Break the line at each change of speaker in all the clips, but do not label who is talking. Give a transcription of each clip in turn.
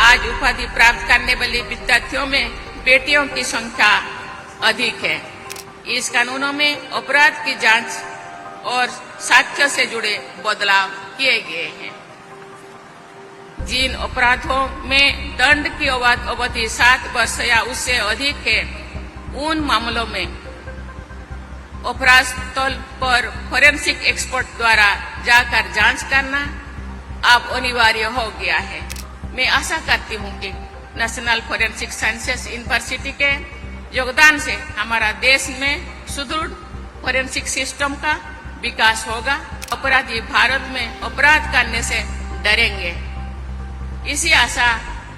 आज उपाधि प्राप्त करने वाले विद्यार्थियों में बेटियों की संख्या अधिक है। इस कानूनों में अपराध की जांच और साक्ष्य से जुड़े बदलाव किए गए हैं। जिन अपराधों में दंड की अवधि 7 वर्ष या उससे अधिक है, उन मामलों में अपराध स्थल पर फोरेंसिक एक्सपर्ट द्वारा जाकर जांच करना अब अनिवार्य हो गया है। मैं आशा करती हूं कि नेशनल फोरेंसिक साइंसेस यूनिवर्सिटी के योगदान से हमारा देश में सुदृढ़ फोरेंसिक सिस्टम का विकास होगा। अपराधी भारत में अपराध करने से डरेंगे। इसी आशा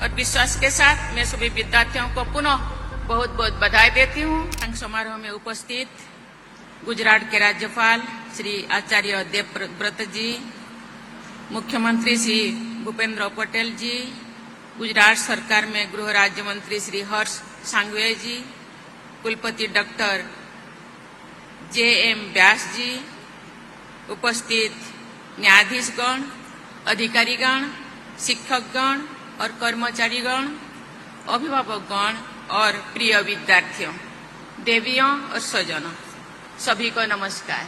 और विश्वास के साथ मैं सभी विद्यार्थियों को पुनः बहुत बहुत बधाई देती हूँ। अंक समारोह में उपस्थित गुजरात के राज्यपाल श्री आचार्य देवव्रत जी, मुख्यमंत्री श्री भूपेंद्र पटेल जी, गुजरात सरकार में गृह राज्य मंत्री श्री हर्ष सांघवी जी, कुलपति डॉक्टर JM व्यास जी, उपस्थित न्यायाधीशगण, अधिकारीगण, शिक्षकगण और कर्मचारीगण, अभिभावकगण और प्रिय विद्यार्थियों, देवियों और स्वजनों, सभी को नमस्कार।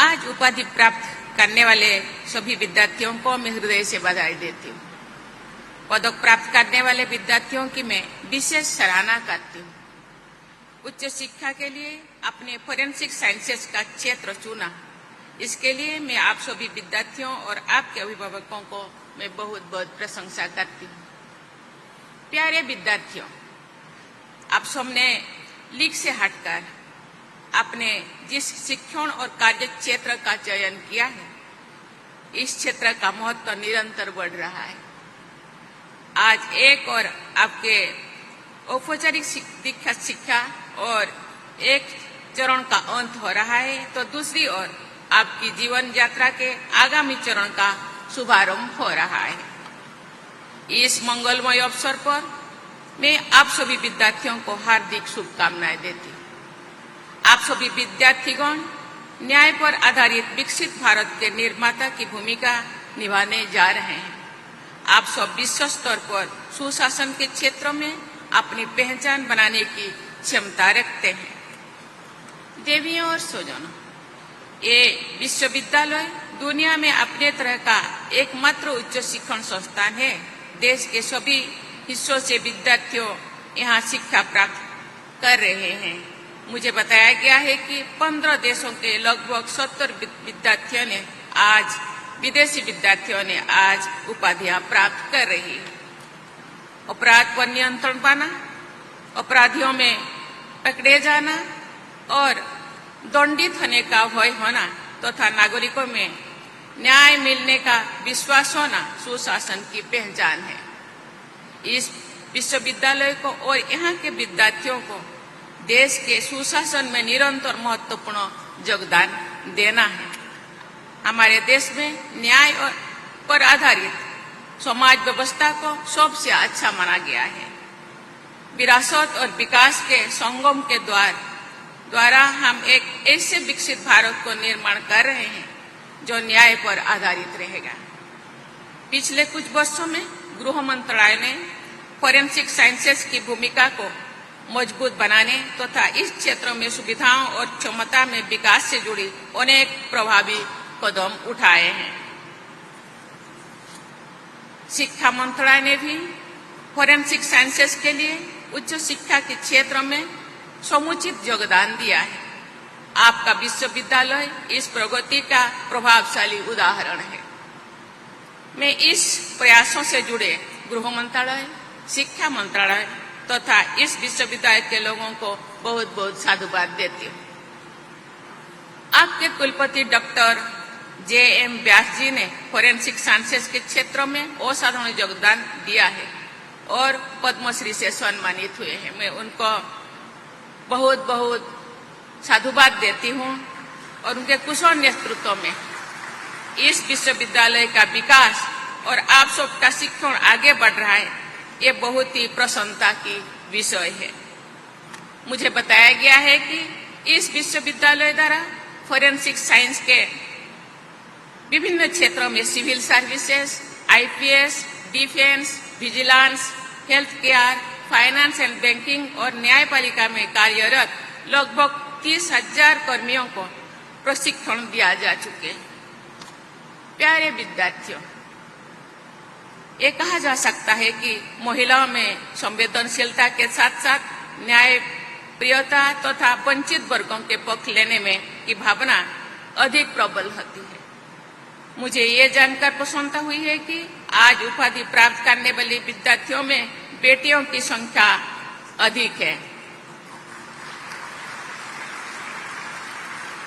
आज उपाधि प्राप्त करने वाले सभी विद्यार्थियों को मैं हृदय से बधाई देती हूँ। पदक प्राप्त करने वाले विद्यार्थियों की मैं विशेष सराहना करती हूँ। उच्च शिक्षा के लिए अपने फोरेंसिक साइंसेस का क्षेत्र चुना, इसके लिए मैं आप सभी विद्यार्थियों और आपके अभिभावकों को मैं बहुत बहुत प्रशंसा करती हूँ। प्यारे विद्यार्थियों, आप सबने लीक से हटकर अपने जिस शिक्षण और कार्य क्षेत्र का चयन किया है, इस क्षेत्र का महत्व निरंतर बढ़ रहा है। आज एक और आपके औपचारिक दीक्षा शिक्षा और एक चरण का अंत हो रहा है, तो दूसरी ओर आपकी जीवन यात्रा के आगामी चरण का शुभारंभ हो रहा है। इस मंगलमय अवसर पर मैं आप सभी विद्यार्थियों को हार्दिक शुभकामनाएं देती हूँ। आप सभी विद्यार्थीगण न्याय पर आधारित विकसित भारत के निर्माता की भूमिका निभाने जा रहे हैं। आप सब विश्व स्तर पर सुशासन के क्षेत्र में अपनी पहचान बनाने की क्षमता रखते हैं। देवियों और स्वजनों, ये विश्वविद्यालय दुनिया में अपने तरह का एकमात्र उच्च शिक्षण संस्थान है। देश के सभी हिस्सों से विद्यार्थियों यहाँ शिक्षा प्राप्त कर रहे हैं। मुझे बताया गया है कि 15 देशों के लगभग 70 विद्यार्थियों ने आज विदेशी विद्यार्थियों ने आज उपाधियां प्राप्त कर रही है। अपराध पर नियंत्रण पाना, अपराधियों में पकड़े जाना और दंडित होने का भय होना तथा नागरिकों में न्याय मिलने का विश्वास होना सुशासन की पहचान है। इस विश्वविद्यालय को और यहाँ के विद्यार्थियों को देश के सुशासन में निरंतर महत्वपूर्ण योगदान देना है। हमारे देश में न्याय पर आधारित समाज व्यवस्था को सबसे अच्छा माना गया है। विरासत और विकास के संगम के द्वारा हम एक ऐसे विकसित भारत को निर्माण कर रहे हैं जो न्याय पर आधारित रहेगा। पिछले कुछ वर्षों में गृह मंत्रालय ने फोरेंसिक साइंसेस की भूमिका को मजबूत बनाने तथा इस क्षेत्र में सुविधाओं और क्षमता में विकास से जुड़ी अनेक प्रभावी कदम उठाए हैं। शिक्षा मंत्रालय ने भी फोरेंसिक साइंसेस के लिए उच्च शिक्षा के क्षेत्र में समुचित योगदान दिया है। आपका विश्वविद्यालय इस प्रगति का प्रभावशाली उदाहरण है। मैं इस प्रयासों से जुड़े गृह मंत्रालय, शिक्षा मंत्रालय तथा इस विश्वविद्यालय के लोगों को बहुत बहुत साधुवाद देती हूँ। आपके कुलपति डॉक्टर JM व्यास जी ने फोरेंसिक साइंसेस के क्षेत्र में असाधारण योगदान दिया है और पद्मश्री से सम्मानित हुए हैं। मैं उनको बहुत बहुत साधुवाद देती हूँ और उनके कुशल नेतृत्व में इस विश्वविद्यालय का विकास और आप सबका शिक्षण आगे बढ़ रहा है, ये बहुत ही प्रसन्नता की विषय है। मुझे बताया गया है कि इस विश्वविद्यालय द्वारा फोरेंसिक साइंस के विभिन्न क्षेत्रों में civil services, IPS, defence, vigilance, health care, finance and banking और न्यायपालिका में कार्यरत लगभग 30,000 कर्मियों को प्रशिक्षण दिया जा चुके। प्यारे विद्यार्थियों, ये कहा जा सकता है कि महिलाओं में संवेदनशीलता के साथ साथ न्याय प्रियता तथा वंचित वर्गों के पक्ष लेने में की भावना अधिक प्रबल होती है। मुझे ये जानकर प्रसन्नता हुई है कि आज उपाधि प्राप्त करने वाले विद्यार्थियों में बेटियों की संख्या अधिक है।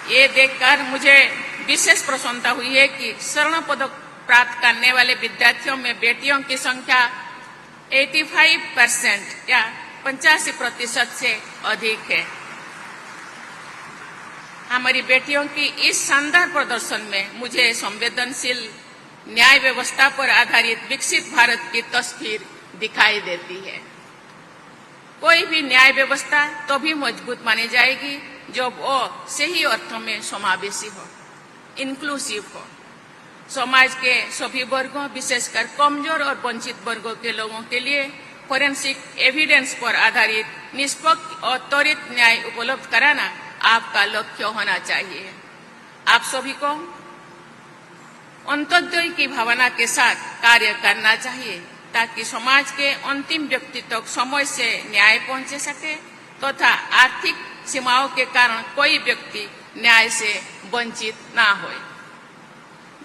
ये देखकर मुझे विशेष प्रसन्नता हुई है कि स्वर्ण पदक प्राप्त करने वाले विद्यार्थियों में बेटियों की संख्या 85% या 85% से अधिक है। हमारी बेटियों की इस शानदार प्रदर्शन में मुझे संवेदनशील न्याय व्यवस्था पर आधारित विकसित भारत की तस्वीर दिखाई देती है। कोई भी न्याय व्यवस्था तभी मजबूत मानी जाएगी जब वो सही अर्थों में समावेशी हो, इंक्लूसिव हो। समाज के सभी वर्गों, विशेषकर कमजोर और वंचित वर्गों के लोगों के लिए फोरेंसिक एविडेंस पर आधारित निष्पक्ष और त्वरित न्याय उपलब्ध कराना आपका लक्ष्य होना चाहिए। आप सभी को अंत्योदय की भावना के साथ कार्य करना चाहिए ताकि समाज के अंतिम व्यक्ति तक समय से न्याय पहुंच सके तथा आर्थिक सीमाओं के कारण कोई व्यक्ति न्याय से वंचित ना हो।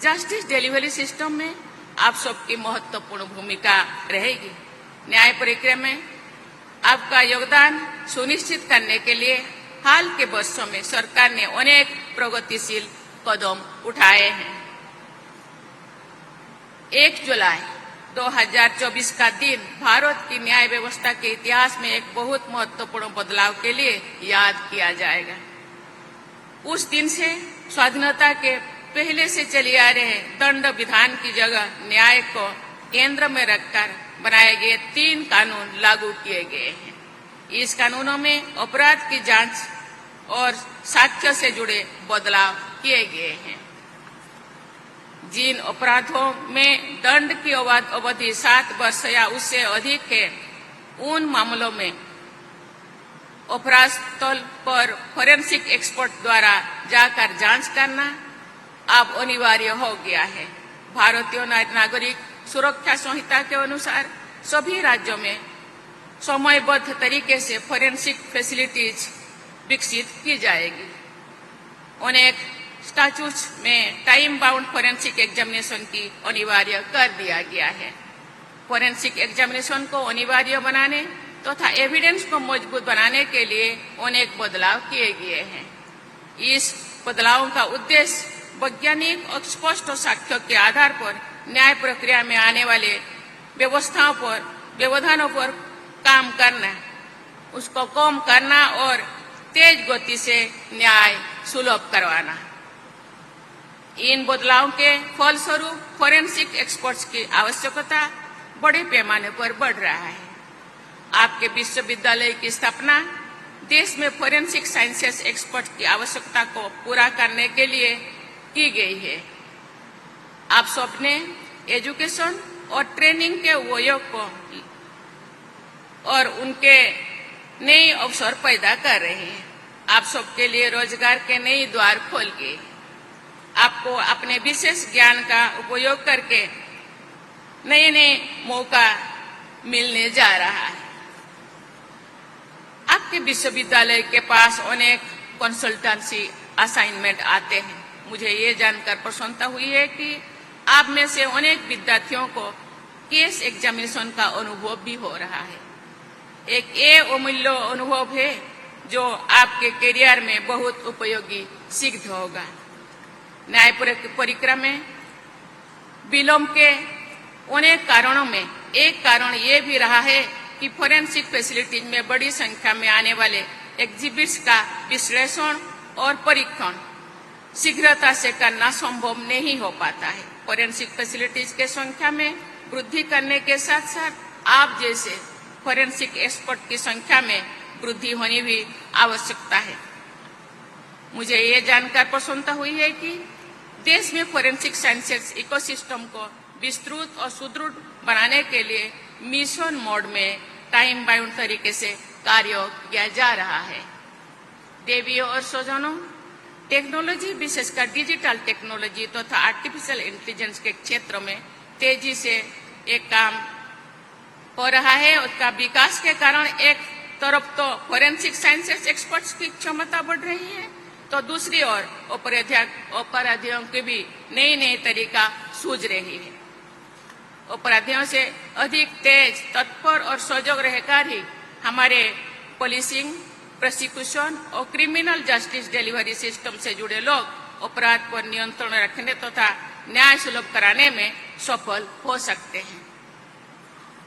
जस्टिस डिलीवरी सिस्टम में आप सबकी महत्वपूर्ण भूमिका रहेगी। न्याय प्रक्रिया में आपका योगदान सुनिश्चित करने के लिए हाल के वर्षों में सरकार ने अनेक प्रगतिशील कदम उठाए हैं। 1 जुलाई 2024 का दिन भारत की न्याय व्यवस्था के इतिहास में एक बहुत महत्वपूर्ण बदलाव के लिए याद किया जाएगा। उस दिन से स्वाधीनता के पहले से चले आ रहे दंड विधान की जगह न्याय को केंद्र में रखकर बनाए गए 3 कानून लागू किए गए हैं। इस कानूनों में अपराध की जांच और साक्ष्य से जुड़े बदलाव किए गए हैं। जिन अपराधों में दंड की अवधि 7 वर्ष या उससे अधिक है, उन मामलों में अपराध स्थल पर फोरेंसिक एक्सपर्ट द्वारा जाकर जांच करना अब अनिवार्य हो गया है। भारतीय नागरिक सुरक्षा संहिता के अनुसार सभी राज्यों में समयबद्ध तरीके से फोरेंसिक फैसिलिटीज विकसित की जाएगी। अनेक स्टैट्यूट्स में टाइम बाउंड फोरेंसिक एग्जामिनेशन की अनिवार्य कर दिया गया है। फोरेंसिक एग्जामिनेशन को अनिवार्य बनाने तथा एविडेंस को मजबूत बनाने के लिए अनेक बदलाव किए गए हैं। इस बदलावों का उद्देश्य वैज्ञानिक और स्पष्ट साक्ष्य के आधार पर न्याय प्रक्रिया में आने वाले व्यवधानों पर काम करना, उसको कम करना और तेज गति से न्याय सुलभ करवाना। इन बदलावों के फलस्वरूप फोरेंसिक एक्सपर्ट्स की आवश्यकता बड़े पैमाने पर बढ़ रहा है। आपके विश्वविद्यालय की स्थापना देश में फोरेंसिक साइंसेस एक्सपर्ट की आवश्यकता को पूरा करने के लिए की गई है। आप सबने एजुकेशन और ट्रेनिंग के उपयोग को और उनके नए अवसर पैदा कर रहे हैं। आप सबके लिए रोजगार के नए द्वार खोल गए। आपको अपने विशेष ज्ञान का उपयोग करके नए नए मौका मिलने जा रहा है। आपके विश्वविद्यालय के पास अनेक कंसल्टेंसी असाइनमेंट आते हैं। मुझे ये जानकर प्रसन्नता हुई है कि आप में से अनेक विद्यार्थियों को केस एग्जामिनेशन का अनुभव भी हो रहा है। एक ये अमूल्य अनुभव है जो आपके करियर में बहुत उपयोगी सिद्ध होगा। न्याय प्रक्रिया में विलंब के अनेक कारणों में एक कारण ये भी रहा है कि फोरेंसिक फैसिलिटीज में बड़ी संख्या में आने वाले एग्जिबिट्स का विश्लेषण और परीक्षण शीघ्रता से करना संभव नहीं हो पाता है। फोरेंसिक फैसिलिटीज के संख्या में वृद्धि करने के साथ साथ आप जैसे फोरेंसिक एक्सपर्ट की संख्या में वृद्धि होनी भी आवश्यकता है। मुझे ये जानकर प्रसन्नता हुई है कि देश में फोरेंसिक साइंसेस इकोसिस्टम को विस्तृत और सुदृढ़ बनाने के लिए मिशन मोड में टाइम बाउंड तरीके से कार्य किया जा रहा है। देवियों और स्वजनों, टेक्नोलॉजी विशेषकर डिजिटल टेक्नोलॉजी तथा आर्टिफिशियल इंटेलिजेंस के क्षेत्र में तेजी से एक काम हो रहा है। उसका विकास के कारण एक तरफ तो फोरेंसिक साइंसेस एक्सपर्ट्स की क्षमता बढ़ रही है, तो दूसरी ओर अपराधियों की भी नई नई तरीका सूझ रही है। अपराधियों से अधिक तेज, तत्पर और सजग रहकर ही हमारे पुलिसिंग, प्रोसिक्यूशन और क्रिमिनल जस्टिस डिलीवरी सिस्टम से जुड़े लोग अपराध पर नियंत्रण रखने तथा न्याय सुलभ कराने में सफल हो सकते हैं।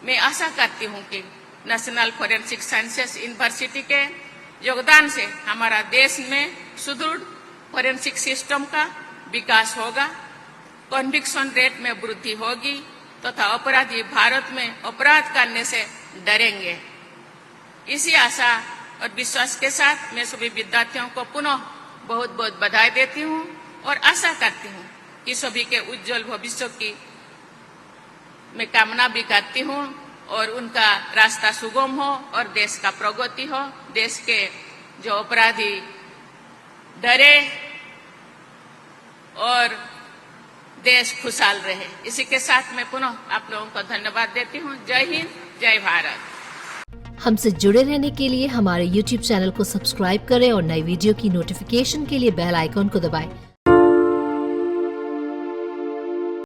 मैं आशा करती हूं कि नेशनल फोरेंसिक साइंसेस यूनिवर्सिटी के योगदान से हमारा देश में सुदृढ़ फोरेंसिक सिस्टम का विकास होगा, कन्विक्शन रेट में वृद्धि होगी तथा अपराधी भारत में अपराध करने से डरेंगे। इसी आशा और विश्वास के साथ मैं सभी विद्यार्थियों को पुनः बहुत बहुत बधाई देती हूं और आशा करती हूं कि सभी के उज्जवल भविष्य की मैं कामना भी करती हूं और उनका रास्ता सुगम हो और देश का प्रगति हो, देश के जो अपराधी डरे और देश खुशहाल रहे। इसी के साथ मैं पुनः आप लोगों को धन्यवाद देती हूं। जय हिंद, जय भारत।
हमसे जुड़े रहने के लिए हमारे YouTube चैनल को सब्सक्राइब करें और नई वीडियो की नोटिफिकेशन के लिए बेल आइकॉन को दबाएं।